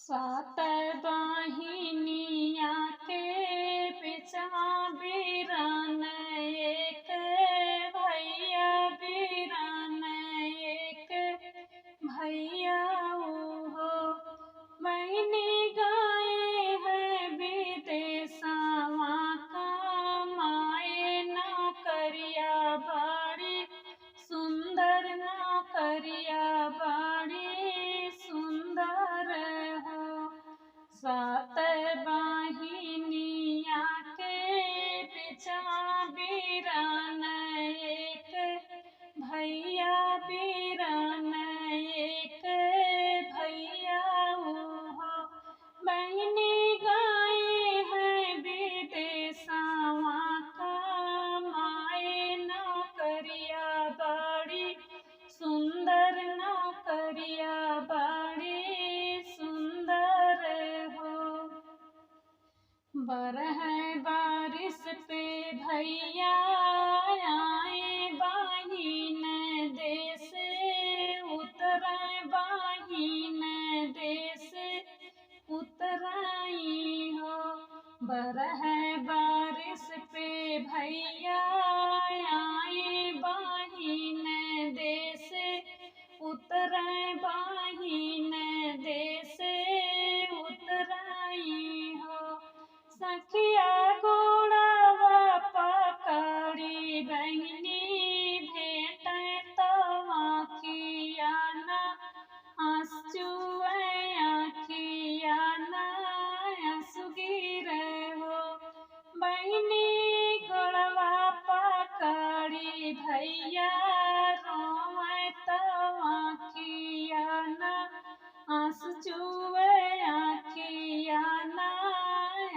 सात बहिनिया के पिछवा बीरान एक भैया बीरान एक भैया हो। बहिनी गाए है विदेशवा कमाए नौकरिया बड़ी सुंदर नौकरिया बड़ी सुंदर हो। सात बहिनिया के पिछवा बीरान एक भैया बीरान एक भैया हो। बहिनी गाए है विदेशवा कमाए नौकरिया बड़ी सुंदर नौकरिया बड़ी सुंदर हो। बरह बारिश पे भैया आए बहिन देश उतरे बहिन देश उतराई हो। बरह बारिश पे भैया आए बहिन देश उतरे बहिन देश उतराई हो। सखिया गोड़वा पकड़ी बहिनी भेट तो आखिया ना आंसुए आखिया ना आंसू गिरे हो। बहिनी गोड़वा पकड़ी भैया रोए तो आखिया ना आंसू चुए आखिया ना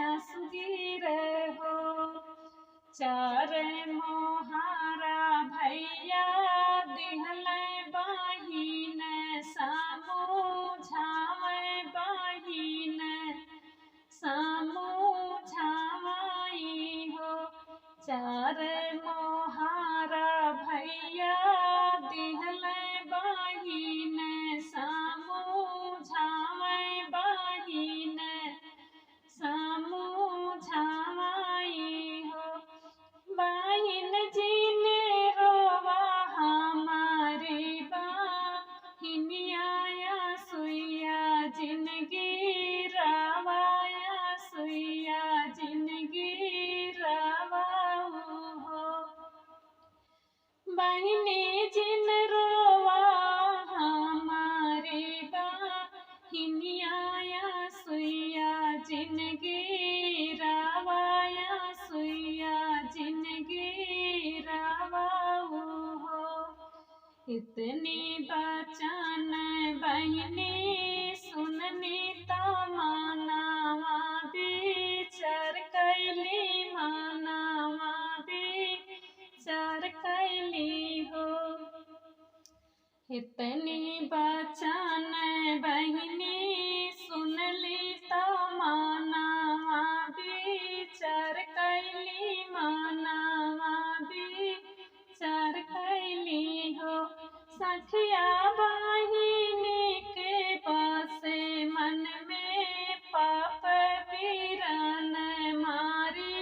आंसू गिरे हो। चार मोहारा भैया दिहले बहिन समझावे बहिन समझाई हो। चार मोहारा भैया दिहले बहिन समझावे बहिन समझाई हो। बहिन जी ने रोवा हमारी बहिनिया सुइया जिंदगी रावाया सुइया जिंदगी रावाऊ हो। बहिनी जिन रोवा हमारी बहिनिया सुइया जिंदगी रावाया सुइया जिंदगी रावाऊ हो। इतनी बचन बहिनी सुननी तो मानावा विचार कैली मानावा विचार कैली हो। इतनी बचन बहिनी सुनली तो मानावा विचार कैली मानावा विचार कैली हो। सखिया बहिनी के पासे मन में पाप बीरान मारी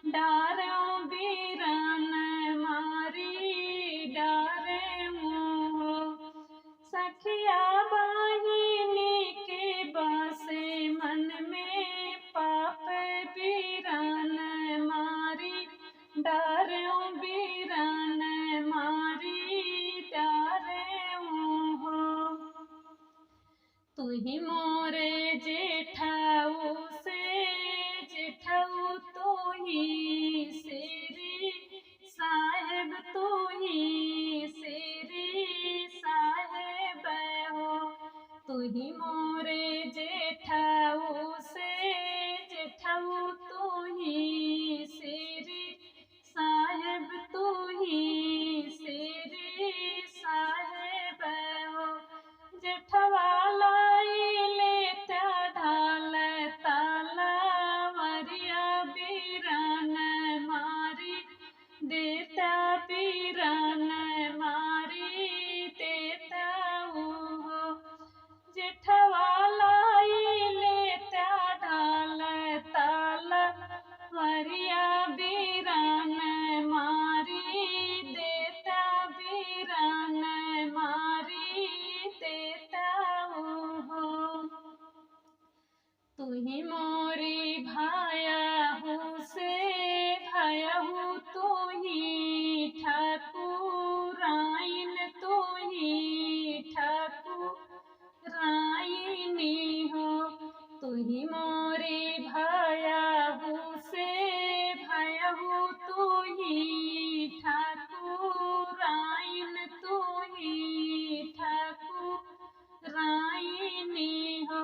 डारो बीरान मारी डारे हो। सखिया बहिनी के बासे मन में पाप बीरान मारी डारो बीरान मारी डारे हो। तुही मोरे जेठाऊ से जेठाऊ तुही श्री साहेब तुही श्री साहेब हो। तुही मोरे जेठाऊ से जेठाऊ तुही श्री साहेब तुही श्री साहेब हो। जेठवा लाई लेता ढाल तालावरिया बीरान मारी देता बीरान मारी देता हो। जेठवा लाई ही मोरी भाया हूँ से भाया हूँ, तू ही ठाकुराइन, तू ही ठाकुराइनी हो। तू ही मोरी भाया हूँ से भाया हूँ, तू ही ठाकुराइन, तू ही ठाकुराइनी हो।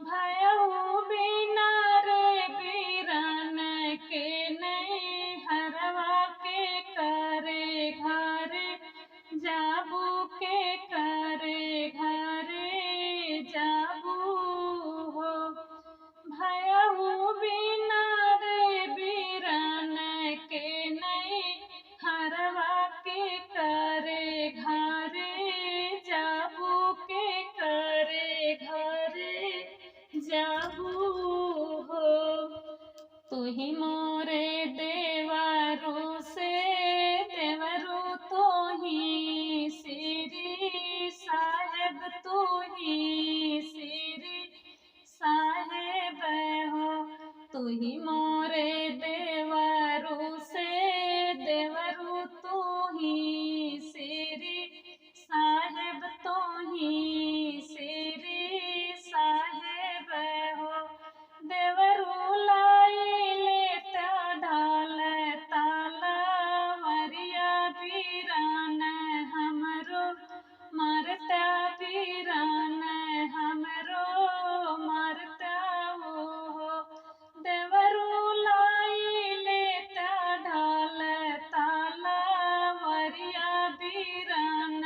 भाया हूँ बिना रे बीरन के नहीं हरवा के करे घर जाबू के करे घर जाबू हो। भाया हूँ बिना रे बीरन के नहीं हरवा के करे घर जाबू के करे घर जाबू हो। तू ही मोरे देवरू से देवरू, तो ही श्री साहेब, तू ही श्री साहेब हो। तू ही मोरे देवरू से देवरू, तू ही श्री साहेब, तो ही श्री साहेब हो। देवरू लाई लेता ढाल ताला वरिया बीरान हमरो मरता बीरान हमरो मरता हो। देवरू लाई लेता ढाल ताला वरिया बीरान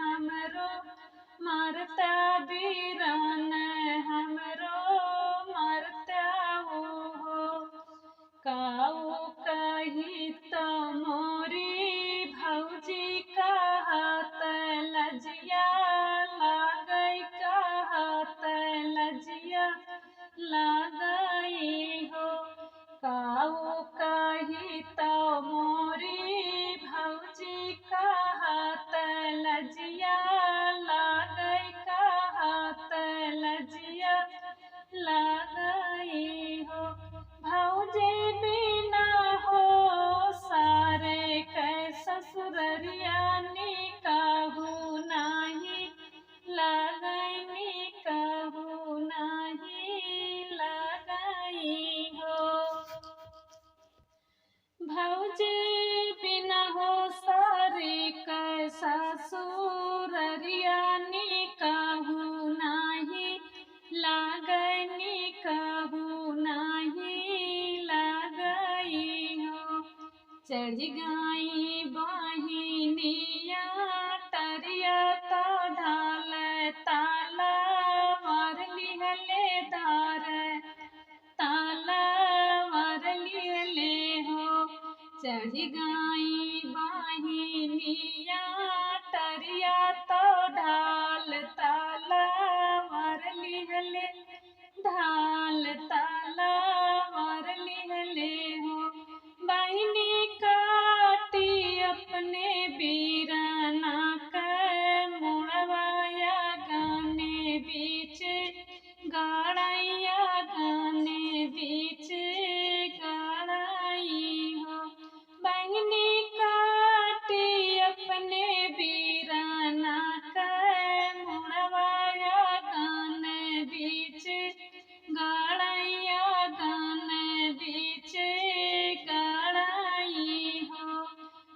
हमरो मरता बीरान हमरो मरता हो। काऊ कही तो मोरी भौजी कहत लजिया लागई, कहत लजिया लागई हो। काऊ कही तो मोरी भौजी कहत लजिया लागई, कहत लजिया लागई हो। भौजी बिना हो सारे कै ससुररिया निकाहू नाही लागई, निकाहू नाही लागई हो। भौजी बिना हो सारे कै ससुररिया निकाहू नाही लागई, निकाहू नाही लागई हो। चढ़ गई बहिनिया टरिया तो ढाल ताला मार लिहले धार ताला मार लिहले हो। चढ़ गई बहिनिया टरिया तो ढाल ताला मार लिहले ढाल ताला मार लिहले हो। बहिनी काटी अपने बीराना के मुड़वाया गाने बीच गाड़ैया गाने बीच गाड़ाई हो। बहिनी काटी अपने बीराना के मुड़वाया गाने बीच गाड़ैया गाने बीच गाड़ाई हो।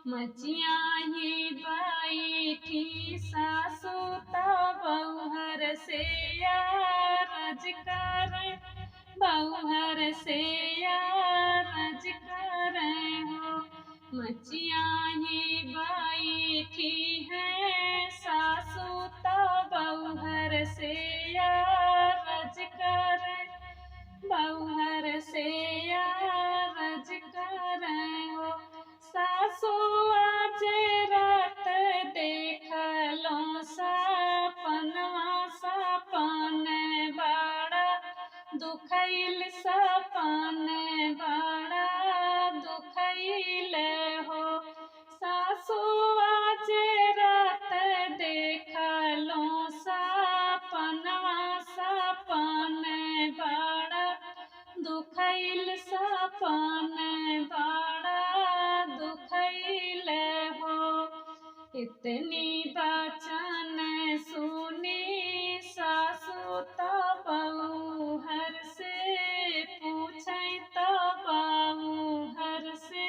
मचिया ही बैठी सासु तो बहुहर से रज कर बहुहर से रज कर हो। मचिया ही बैठी है सासु तो बहुहर से रज कर बहुहर से रज कर हो। सासु आज रात देख लो सपनवा, सपन बड़ा दुखैल, सपन बड़ा दुखैल हो। सासु आज रात देख लो सपनवा, सपन बड़ा इतनी बचन सुनी सासु तो बहू हर से पूछै तो बहू हर से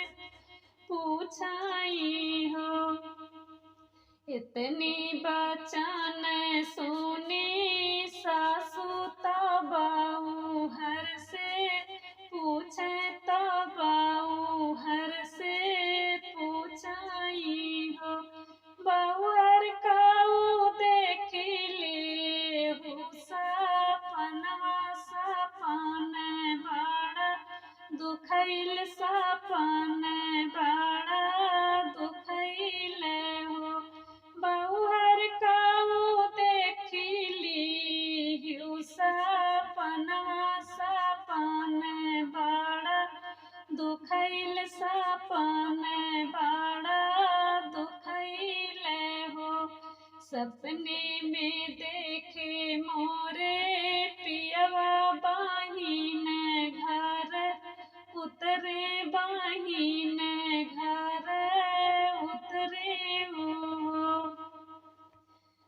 पूछाई हो। इतनी बचन सुनी सासु तो बहू हर से पूछे तो बहू हर से पूछाई हो। बहू हर काऊ देखिले हो सपनवा सपन बड़ा दुखैल सपन बड़ा दुखैल हो। बहू हर काऊ देखिली हो सपनवा सपन बड़ा दुखैल सपन बड़ा दुखैल हो। सपने में देखे मोरे पियवा बहिन घर उतरे बहिन घर उतरे हो।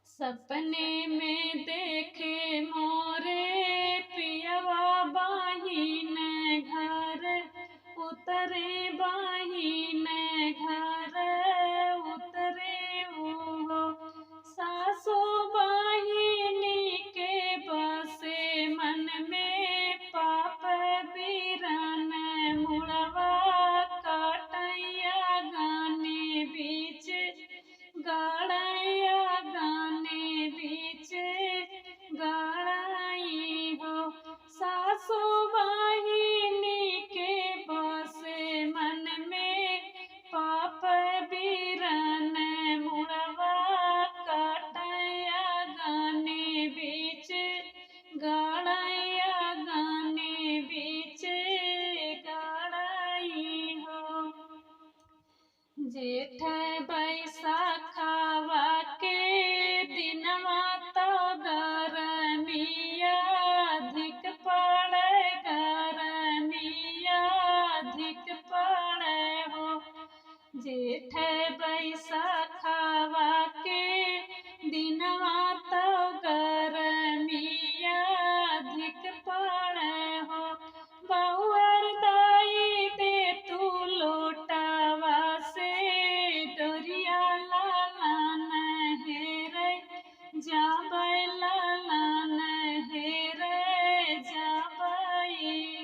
सपने में देखे मोरे पियवा बहिन घर उतरे बहिन घर उतरे हो। सासु बहिनी के बसे मन में पाप बीरन मुड़वा काटैया गाने बीच गाड़ैया गाने बीच गाड़ाई हो। सासु बहिनी के बसे मन में पाप बीरन मुड़वा काटैया गाने बीच गाड़ैया गाने बीच गाड़ाई हो। जेठ बैसाखवा के दिनवा तो गरमिया अधिक पड़े गरमिया अधिक पड़े हो। जेठ बैसाखवा के दिनवा तो गरमिया अधिक पड़े हो। बहू हर दाई दे तू लोटावा से डोरिया लालन हेरे जाबै लालन हेरे जाबै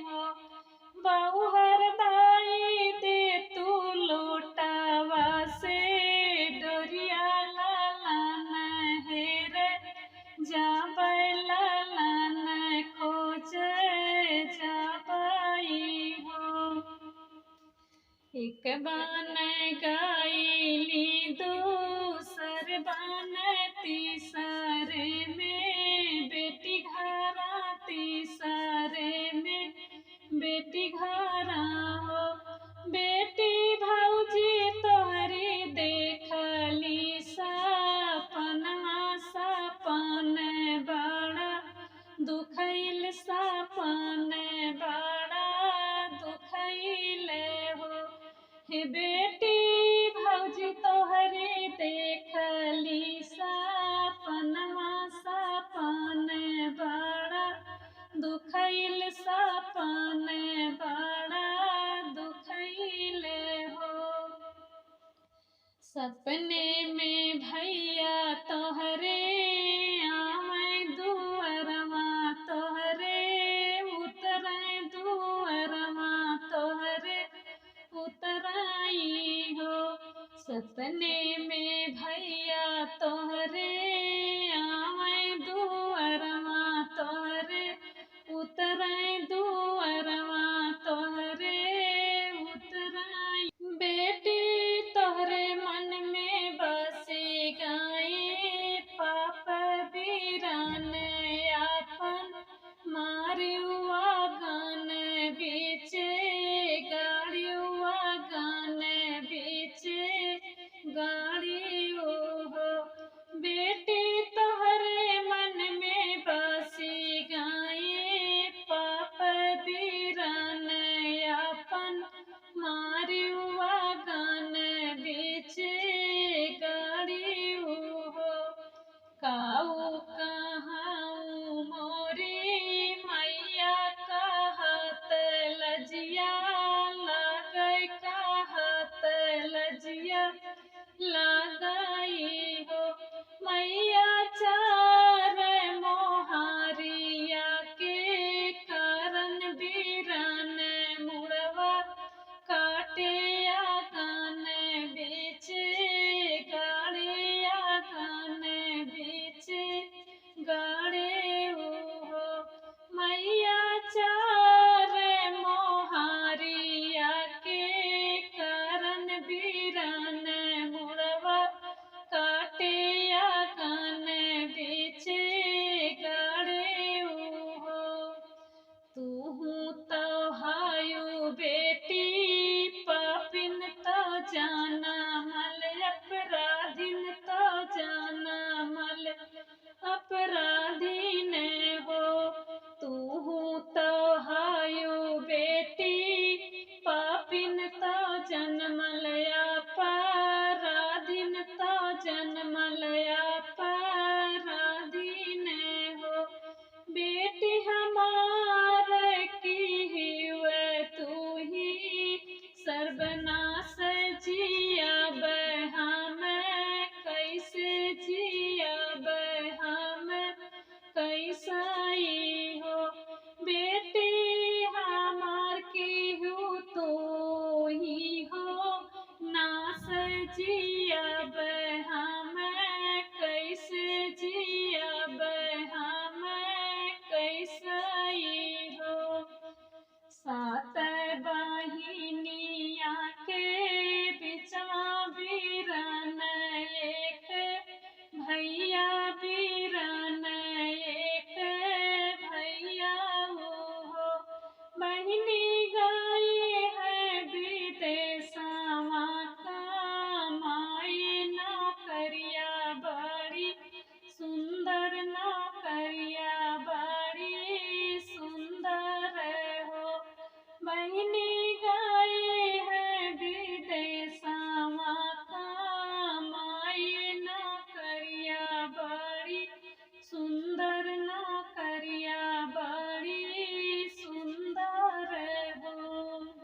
हो। बहू हर दाई दे तू लोटावा से डोरिया लालन हेरे जाबै लालन खोजे जाबै हो। एक बान गाइली दूसर बान तीसरे में बेटी घरा तीसरे में बेटी घरा हो। बेटी भौजी तोहरी देखली सपनवा सपन बड़ा दुखैल सपन बड़ा दुखैल हो। हे बेटी भौजी तोहरी देखली सपनवा सपन बड़ा दुखैल सपन बड़ा दुखैल हो। सपने में भैया तोहरे आवे दुअरवा तोहरे उतरे दुअरवा तोहरे उतराई हो। सपने में भैया